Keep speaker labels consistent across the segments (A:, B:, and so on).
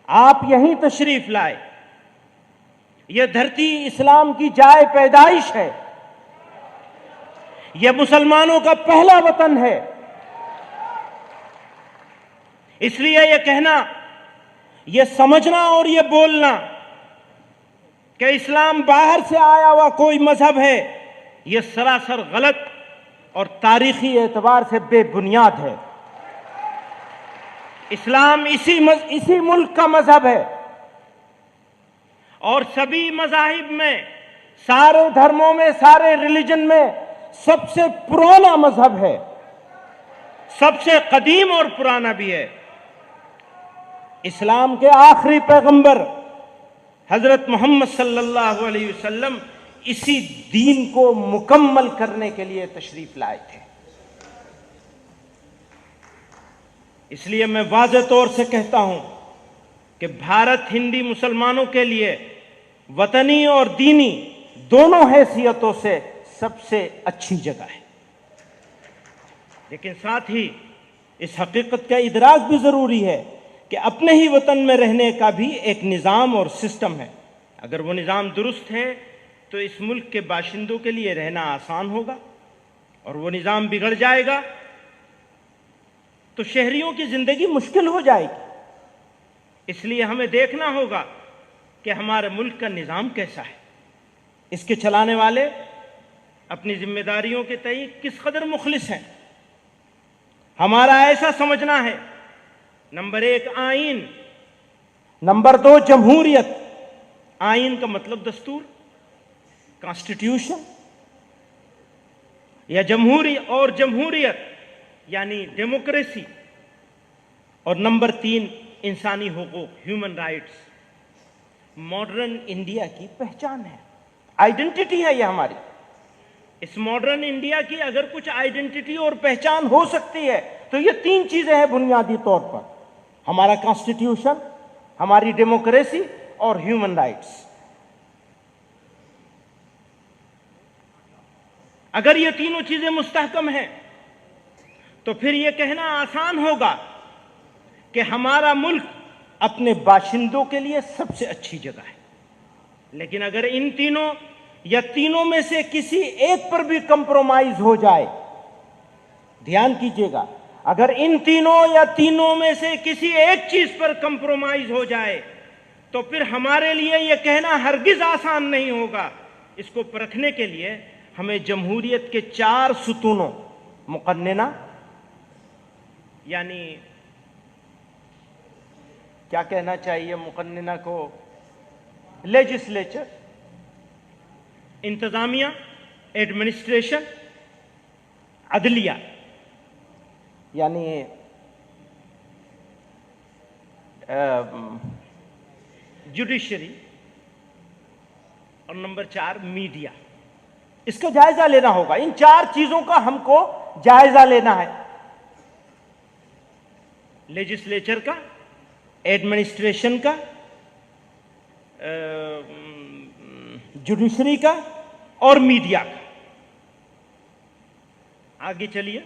A: آپ یہیں تشریف لائے. یہ دھرتی اسلام کی جائے پیدائش ہے. یہ مسلمانوں کا پہلا وطن ہے. اس لیے یہ کہنا، یہ سمجھنا اور یہ بولنا کہ اسلام باہر سے آیا ہوا کوئی مذہب ہے، یہ سراسر غلط اور تاریخی اعتبار سے بے بنیاد ہے. اسلام اسی ملک کا مذہب ہے، اور سبھی مذاہب میں، سارے دھرموں میں، سارے ریلیجن میں سب سے پرانا مذہب ہے، سب سے قدیم اور پرانا بھی ہے. اسلام کے آخری پیغمبر حضرت محمد صلی اللہ علیہ وسلم اسی دین کو مکمل کرنے کے لیے تشریف لائے تھے. اس لیے میں واضح طور سے کہتا ہوں کہ بھارت ہندی مسلمانوں کے لیے وطنی اور دینی دونوں حیثیتوں سے سب سے اچھی جگہ ہے. لیکن ساتھ ہی اس حقیقت کا ادراک بھی ضروری ہے کہ اپنے ہی وطن میں رہنے کا بھی ایک نظام اور سسٹم ہے. اگر وہ نظام درست ہے تو اس ملک کے باشندوں کے لیے رہنا آسان ہوگا، اور وہ نظام بگڑ جائے گا تو شہریوں کی زندگی مشکل ہو جائے گی. اس لیے ہمیں دیکھنا ہوگا کہ ہمارے ملک کا نظام کیسا ہے، اس کے چلانے والے اپنی ذمہ داریوں کے تئیں کس قدر مخلص ہیں. ہمارا ایسا سمجھنا ہے، نمبر 1 آئین، نمبر 2 جمہوریت. آئین کا مطلب دستور، کانسٹیٹیوشن، یا جمہوریت یعنی ڈیموکریسی. اور نمبر 3 انسانی حقوق، ہیومن رائٹس. ماڈرن انڈیا کی پہچان ہے، آئیڈینٹی ہے یہ ہماری. اس ماڈرن انڈیا کی اگر کچھ آئیڈینٹی اور پہچان ہو سکتی ہے تو یہ 3 چیزیں ہیں بنیادی طور پر: ہمارا کانسٹیٹیوشن، ہماری ڈیموکریسی اور ہیومن رائٹس. اگر یہ تینوں چیزیں مستحکم ہیں تو پھر یہ کہنا آسان ہوگا کہ ہمارا ملک اپنے باشندوں کے لیے سب سے اچھی جگہ ہے. لیکن اگر ان تینوں یا تینوں میں سے کسی ایک پر بھی کمپرومائز ہو جائے، دھیان کیجئے گا، اگر ان تینوں یا تینوں میں سے کسی ایک چیز پر کمپرومائز ہو جائے تو پھر ہمارے لیے یہ کہنا ہرگز آسان نہیں ہوگا. اس کو پرکھنے کے لیے ہمیں جمہوریت کے 4 ستونوں، مقننہ یعنی کیا کہنا چاہیے مقننہ کو، لیجسلیچر، انتظامیہ، ایڈمنسٹریشن، عدلیہ یعنی جوڈیشری، اور نمبر 4 میڈیا. اس کا جائزہ لینا ہوگا. ان 4 چیزوں کا ہم کو جائزہ لینا ہے: لیجسلیچر کا، ایڈمنسٹریشن کا، جوڈیشری کا اور میڈیا کا. آگے چلیے.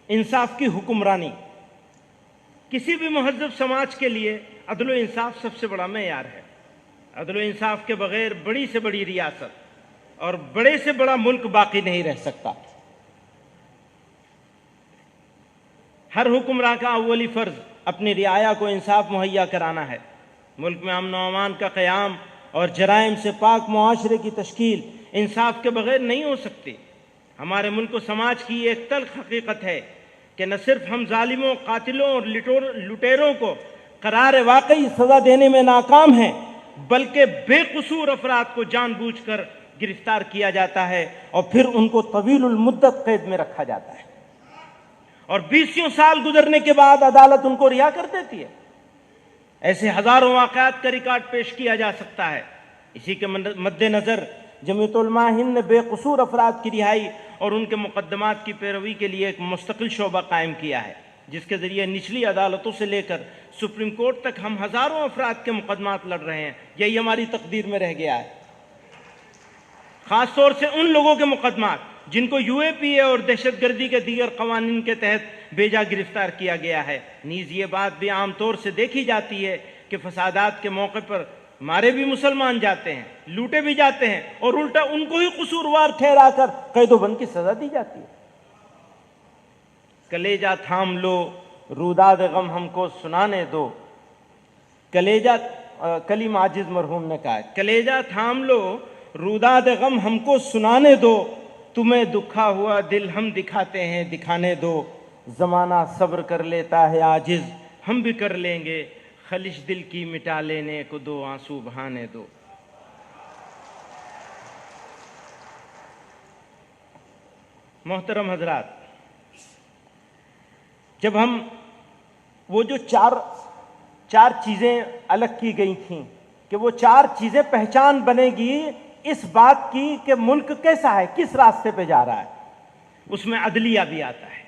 A: انصاف کی حکمرانی. کسی بھی مہذب سماج کے لیے عدل و انصاف سب سے بڑا معیار ہے. عدل و انصاف کے بغیر بڑی سے بڑی ریاست اور بڑے سے بڑا ملک باقی نہیں رہ سکتا. ہر حکمراں کا اولی فرض اپنی رعایا کو انصاف مہیا کرانا ہے. ملک میں امن و امان کا قیام اور جرائم سے پاک معاشرے کی تشکیل انصاف کے بغیر نہیں ہو سکتی. ہمارے ملک و سماج کی ایک تلخ حقیقت ہے کہ نہ صرف ہم ظالموں، قاتلوں اور لٹیروں کو قرار واقعی سزا دینے میں ناکام ہیں، بلکہ بے قصور افراد کو جان بوجھ کر گرفتار کیا جاتا ہے اور پھر ان کو طویل المدت قید میں رکھا جاتا ہے، اور 20 سال گزرنے کے بعد عدالت ان کو رہا کر دیتی ہے. ایسے ہزاروں واقعات کا ریکارڈ پیش کیا جا سکتا ہے. اسی کے مد نظر جمعیت علماء ہند نے بے قصور افراد کی رہائی اور ان کے مقدمات کی پیروی کے لیے ایک مستقل شعبہ قائم کیا ہے، جس کے ذریعے نچلی عدالتوں سے لے کر سپریم کورٹ تک ہم ہزاروں افراد کے مقدمات لڑ رہے ہیں. یہی ہماری تقدیر میں رہ گیا ہے. خاص طور سے ان لوگوں کے مقدمات جن کو یو اے پی اے اور دہشت گردی کے دیگر قوانین کے تحت بیجا گرفتار کیا گیا ہے. نیز یہ بات بھی عام طور سے دیکھی جاتی ہے کہ فسادات کے موقع پر مارے بھی مسلمان جاتے ہیں، لوٹے بھی جاتے ہیں، اور الٹا ان کو ہی قصوروار ٹھہرا کر قید و بند کی سزا دی جاتی ہے۔ کلیجہ تھام لو روداد غم ہم کو سنانے دو، کلیجہ کلیم عاجز مرحوم نے کہا ہے، کلیجہ تھام لو روداد غم ہم کو سنانے دو، تمہیں دکھا ہوا دل ہم دکھاتے ہیں دکھانے دو، زمانہ صبر کر لیتا ہے عاجز ہم بھی کر لیں گے، خلش دل کی مٹا لینے کو دو آنسو بہانے دو۔ محترم حضرات، جب ہم وہ جو چار چیزیں الگ کی گئی تھیں کہ وہ چار چیزیں پہچان بنے گی اس بات کی کہ ملک کیسا ہے، کس راستے پہ جا رہا ہے، اس میں عدلیہ بھی آتا ہے،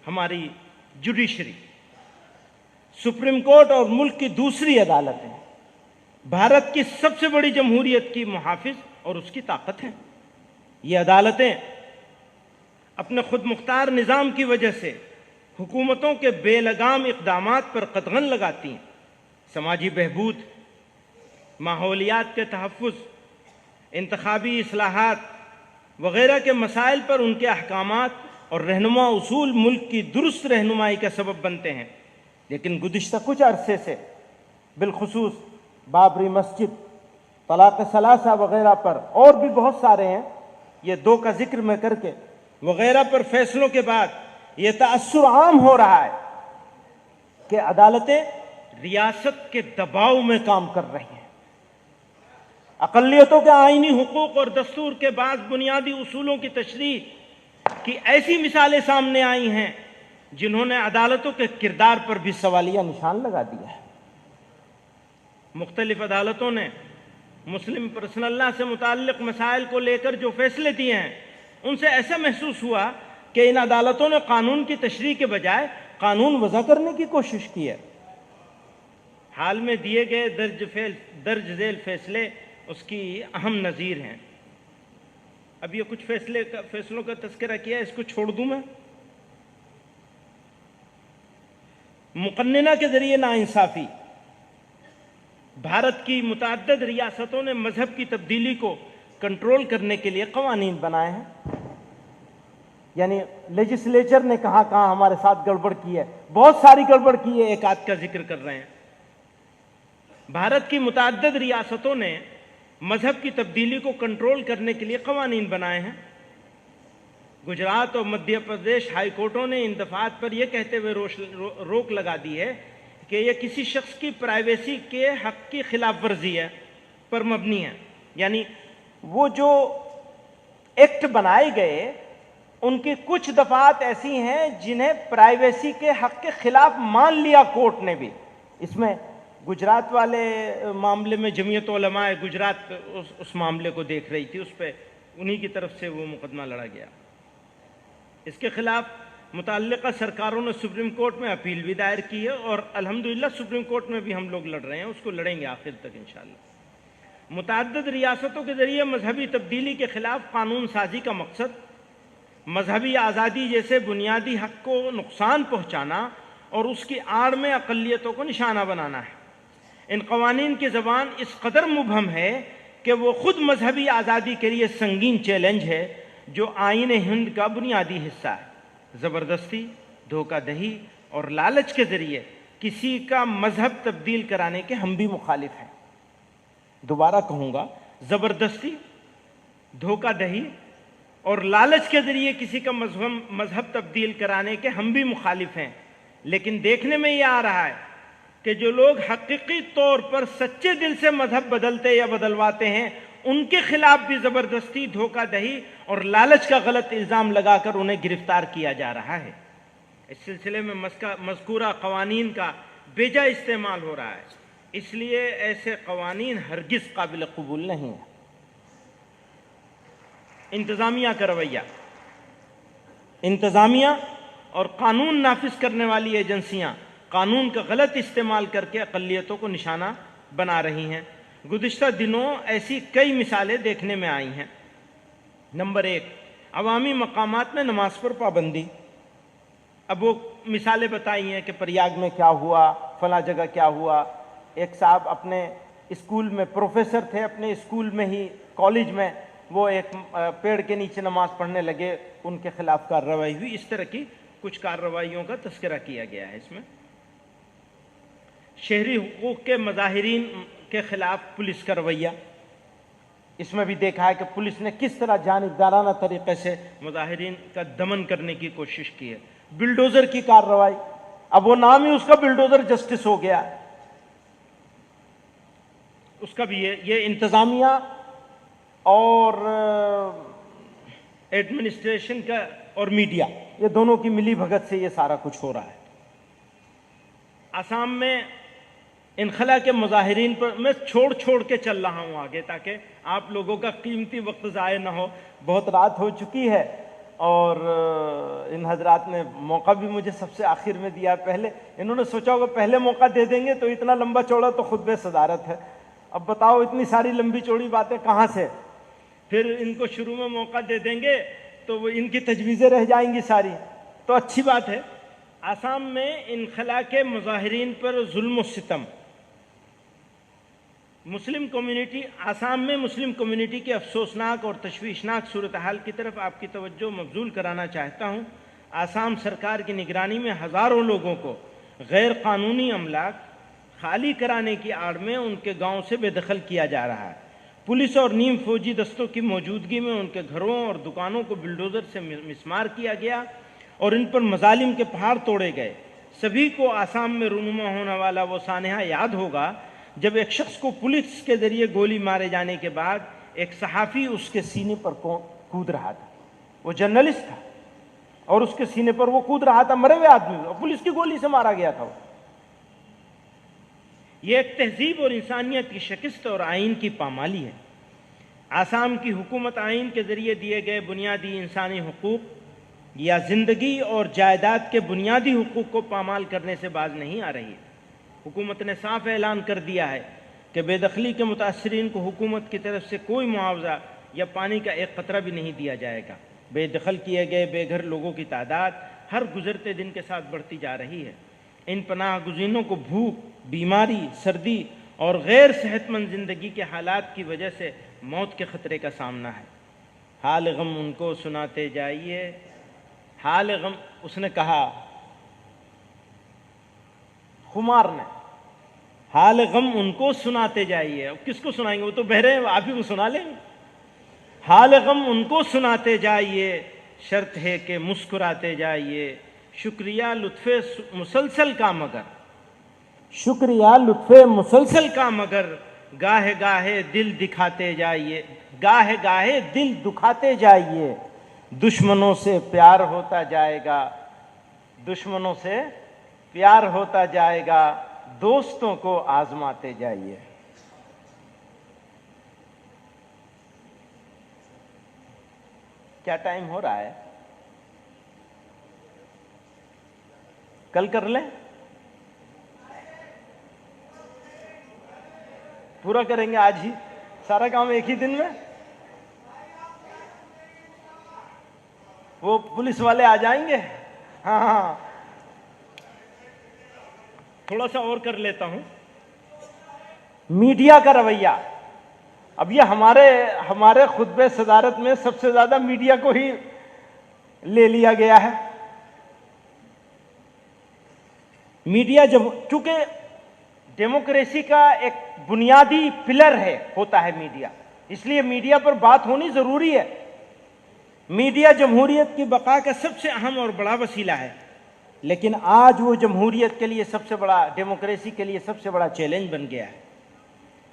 A: ہماری جوڈیشری، سپریم کورٹ اور ملک کی دوسری عدالتیں بھارت کی سب سے بڑی جمہوریت کی محافظ اور اس کی طاقت ہیں۔ یہ عدالتیں اپنے خود مختار نظام کی وجہ سے حکومتوں کے بے لگام اقدامات پر قدغن لگاتی ہیں، سماجی بہبود، ماحولیات کے تحفظ، انتخابی اصلاحات وغیرہ کے مسائل پر ان کے احکامات اور رہنما اصول ملک کی درست رہنمائی کا سبب بنتے ہیں۔ لیکن گزشتہ کچھ عرصے سے بالخصوص بابری مسجد، طلاق ثلاثہ وغیرہ پر، اور بھی بہت سارے ہیں، یہ دو کا ذکر میں کر کے، وغیرہ پر فیصلوں کے بعد یہ تأثر عام ہو رہا ہے کہ عدالتیں ریاست کے دباؤ میں کام کر رہی ہیں۔ اقلیتوں کے آئینی حقوق اور دستور کے بعض بنیادی اصولوں کی تشریح کی ایسی مثالیں سامنے آئی ہیں جنہوں نے عدالتوں کے کردار پر بھی سوالیہ نشان لگا دیا ہے۔ مختلف عدالتوں نے مسلم پرسنل لا سے متعلق مسائل کو لے کر جو فیصلے دیے ہیں، ان سے ایسا محسوس ہوا کہ ان عدالتوں نے قانون کی تشریح کے بجائے قانون وضع کرنے کی کوشش کی ہے۔ حال میں دیے گئے درج ذیل فیصلے اس کی اہم نظیر ہیں۔ اب یہ کچھ فیصلوں کا تذکرہ کیا، اس کو چھوڑ دوں میں۔ مقننہ کے ذریعے ناانصافی، بھارت کی متعدد ریاستوں نے مذہب کی تبدیلی کو کنٹرول کرنے کے لیے قوانین بنائے ہیں، یعنی لیجسلیچر نے کہاں ہمارے ساتھ گڑبڑ کی ہے، بہت ساری گڑبڑ کی ہے، ایک آدھ کا ذکر کر رہے ہیں۔ بھارت کی متعدد ریاستوں نے مذہب کی تبدیلی کو کنٹرول کرنے کے لیے قوانین بنائے ہیں۔ گجرات اور مدھیہ پردیش ہائی کورٹوں نے ان دفعات پر یہ کہتے ہوئے روک لگا دی ہے کہ یہ کسی شخص کی پرائیویسی کے حق کی خلاف ورزی ہے پر مبنی ہے، یعنی وہ جو ایکٹ بنائے گئے ان کی کچھ دفعات ایسی ہیں جنہیں پرائیویسی کے حق کے خلاف مان لیا کورٹ نے بھی۔ اس میں گجرات والے معاملے میں جمعیت علماء گجرات اس معاملے کو دیکھ رہی تھی، اس پہ انہی کی طرف سے وہ مقدمہ لڑا گیا۔ اس کے خلاف متعلقہ سرکاروں نے سپریم کورٹ میں اپیل بھی دائر کی ہے، اور الحمدللہ سپریم کورٹ میں بھی ہم لوگ لڑ رہے ہیں، اس کو لڑیں گے آخر تک انشاءاللہ۔ متعدد ریاستوں کے ذریعے مذہبی تبدیلی کے خلاف قانون سازی کا مقصد مذہبی آزادی جیسے بنیادی حق کو نقصان پہنچانا اور اس کی آڑ میں اقلیتوں کو نشانہ بنانا ہے۔ ان قوانین کی زبان اس قدر مبہم ہے کہ وہ خود مذہبی آزادی کے لیے سنگین چیلنج ہے جو آئین ہند کا بنیادی حصہ ہے۔ زبردستی، دھوکہ دہی اور لالچ کے ذریعے کسی کا مذہب تبدیل کرانے کے ہم بھی مخالف ہیں۔ دوبارہ کہوں گا، زبردستی، دھوکہ دہی اور لالچ کے ذریعے کسی کا مذہب تبدیل کرانے کے ہم بھی مخالف ہیں، لیکن دیکھنے میں یہ آ رہا ہے کہ جو لوگ حقیقی طور پر سچے دل سے مذہب بدلتے یا بدلواتے ہیں ان کے خلاف بھی زبردستی، دھوکہ دہی اور لالچ کا غلط الزام لگا کر انہیں گرفتار کیا جا رہا ہے۔ اس سلسلے میں مذکورہ قوانین کا بیجا استعمال ہو رہا ہے، اس لیے ایسے قوانین ہرگز قابل قبول نہیں ہیں۔ انتظامیہ کا رویہ، انتظامیہ اور قانون نافذ کرنے والی ایجنسیاں قانون کا غلط استعمال کر کے اقلیتوں کو نشانہ بنا رہی ہیں۔ گزشتہ دنوں ایسی کئی مثالیں دیکھنے میں آئی ہیں۔ نمبر 1، عوامی مقامات میں نماز پر پابندی۔ اب وہ مثالیں بتائی ہیں کہ پریاگ میں کیا ہوا، فلاں جگہ کیا ہوا، ایک صاحب اپنے اسکول میں پروفیسر تھے، اپنے اسکول میں ہی کالج میں وہ ایک پیڑ کے نیچے نماز پڑھنے لگے، ان کے خلاف کارروائی ہوئی۔ اس طرح کی کچھ کارروائیوں کا تذکرہ کیا گیا ہے اس میں۔ شہری حقوق کے مظاہرین کے خلاف پولیس کا رویہ، اس میں بھی دیکھا ہے کہ پولیس نے کس طرح جانبدارانہ طریقے سے مظاہرین کا دمن کرنے کی کوشش کی ہے۔ بلڈوزر کی کارروائی، اب وہ نام ہی اس کا بلڈوزر جسٹس ہو گیا، اس کا بھی یہ انتظامیہ اور ایڈمنسٹریشن کا اور میڈیا، یہ دونوں کی ملی بھگت سے یہ سارا کچھ ہو رہا ہے۔ آسام میں انخلا کے مظاہرین پر میں چھوڑ کے چل رہا ہوں آگے تاکہ آپ لوگوں کا قیمتی وقت ضائع نہ ہو، بہت رات ہو چکی ہے اور ان حضرات نے موقع بھی مجھے سب سے آخر میں دیا۔ پہلے انہوں نے سوچا ہوگا پہلے موقع دے دیں گے تو اتنا لمبا چوڑا تو خطبہ صدارت ہے، اب بتاؤ اتنی ساری لمبی چوڑی باتیں کہاں سے، پھر ان کو شروع میں موقع دے دیں گے تو وہ ان کی تجویزیں رہ جائیں گی ساری، تو اچھی بات ہے۔ آسام میں انخلا کے مظاہرین پر ظلم و ستم، مسلم کمیونٹی، آسام میں مسلم کمیونٹی کی افسوسناک اور تشویشناک صورتحال کی طرف آپ کی توجہ مبذول کرانا چاہتا ہوں۔ آسام سرکار کی نگرانی میں ہزاروں لوگوں کو غیر قانونی املاک خالی کرانے کی آڑ میں ان کے گاؤں سے بے دخل کیا جا رہا ہے۔ پولیس اور نیم فوجی دستوں کی موجودگی میں ان کے گھروں اور دکانوں کو بلڈوزر سے مسمار کیا گیا اور ان پر مظالم کے پہاڑ توڑے گئے۔ سبھی کو آسام میں رونما ہونے والا وہ سانحہ یاد ہوگا جب ایک شخص کو پولیس کے ذریعے گولی مارے جانے کے بعد ایک صحافی اس کے سینے پر کود رہا تھا، وہ جرنلسٹ تھا اور اس کے سینے پر وہ کود رہا تھا، مرے ہوئے آدمی، اور پولیس کی گولی سے مارا گیا تھا وہ۔ یہ ایک تہذیب اور انسانیت کی شکست اور آئین کی پامالی ہے۔ آسام کی حکومت آئین کے ذریعے دیے گئے بنیادی انسانی حقوق یا زندگی اور جائیداد کے بنیادی حقوق کو پامال کرنے سے باز نہیں آ رہی ہے۔ حکومت نے صاف اعلان کر دیا ہے کہ بے دخلی کے متاثرین کو حکومت کی طرف سے کوئی معاوضہ یا پانی کا ایک قطرہ بھی نہیں دیا جائے گا۔ بے دخل کیے گئے بے گھر لوگوں کی تعداد ہر گزرتے دن کے ساتھ بڑھتی جا رہی ہے۔ ان پناہ گزینوں کو بھوک، بیماری، سردی اور غیر صحت مند زندگی کے حالات کی وجہ سے موت کے خطرے کا سامنا ہے۔ حال غم ان کو سناتے جائیے، حال غم، اس نے کہا خمار نے، حال غم ان کو سناتے جائیے۔ اب کس کو سنائیں گے، وہ تو بہرے ہیں، آپ ہی کو سنا لیں گے۔ حال غم ان کو سناتے جائیے، شرط ہے کہ مسکراتے جائیے، شکریہ لطف مسلسل کا مگر، شکریہ لطف مسلسل کا مگر، گاہے گاہے دل دکھاتے جائیے، گاہے گاہے دل دکھاتے جائیے، دشمنوں سے پیار ہوتا جائے گا، دشمنوں سے پیار ہوتا جائے گا، دوستوں کو آزماتے جائیے۔ کیا ٹائم ہو رہا ہے؟ کل کر لیں، پورا کریں گے آج ہی سارا کام ایک ہی دن میں؟ وہ پولیس والے آ جائیں گے؟ ہاں تھوڑا سا اور کر لیتا ہوں۔ میڈیا کا رویہ، اب یہ ہمارے خطبہ صدارت میں سب سے زیادہ میڈیا کو ہی لے لیا گیا ہے۔ میڈیا چونکہ ڈیموکریسی کا ایک بنیادی پلر ہوتا ہے میڈیا، اس لیے میڈیا پر بات ہونی ضروری ہے۔ میڈیا جمہوریت کی بقا کا سب سے اہم اور بڑا وسیلہ ہے، لیکن آج وہ جمہوریت کے لیے سب سے بڑا، ڈیموکریسی کے لیے سب سے بڑا چیلنج بن گیا ہے۔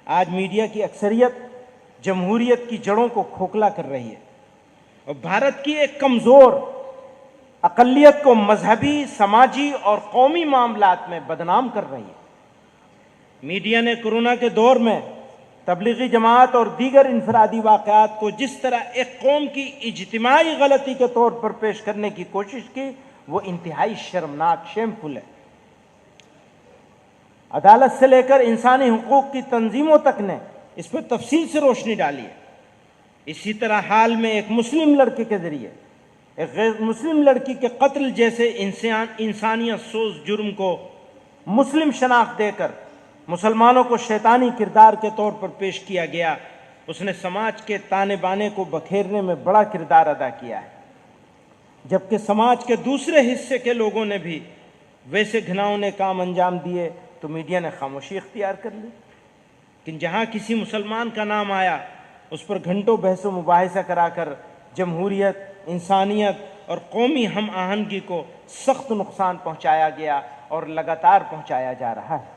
A: آج میڈیا کی اکثریت جمہوریت کی جڑوں کو کھوکھلا کر رہی ہے اور بھارت کی ایک کمزور اقلیت کو مذہبی، سماجی اور قومی معاملات میں بدنام کر رہی ہے۔ میڈیا نے کورونا کے دور میں تبلیغی جماعت اور دیگر انفرادی واقعات کو جس طرح ایک قوم کی اجتماعی غلطی کے طور پر پیش کرنے کی کوشش کی، وہ انتہائی شرمناک، شیمفل ہے۔ عدالت سے لے کر انسانی حقوق کی تنظیموں تک نے اس پر تفصیل سے روشنی ڈالی ہے۔ اسی طرح حال میں ایک مسلم لڑکے کے ذریعے ایک غیر مسلم لڑکی کے قتل جیسے انسانیت سوز جرم کو مسلم شناخت دے کر مسلمانوں کو شیطانی کردار کے طور پر پیش کیا گیا، اس نے سماج کے تانے بانے کو بکھیرنے میں بڑا کردار ادا کیا ہے، جبکہ سماج کے دوسرے حصے کے لوگوں نے بھی ویسے گھناؤنے کام انجام دیے تو میڈیا نے خاموشی اختیار کر لی۔ لیکن جہاں کسی مسلمان کا نام آیا اس پر گھنٹوں بحث و مباحثہ کرا کر جمہوریت، انسانیت اور قومی ہم آہنگی کو سخت نقصان پہنچایا گیا اور لگاتار پہنچایا جا رہا ہے۔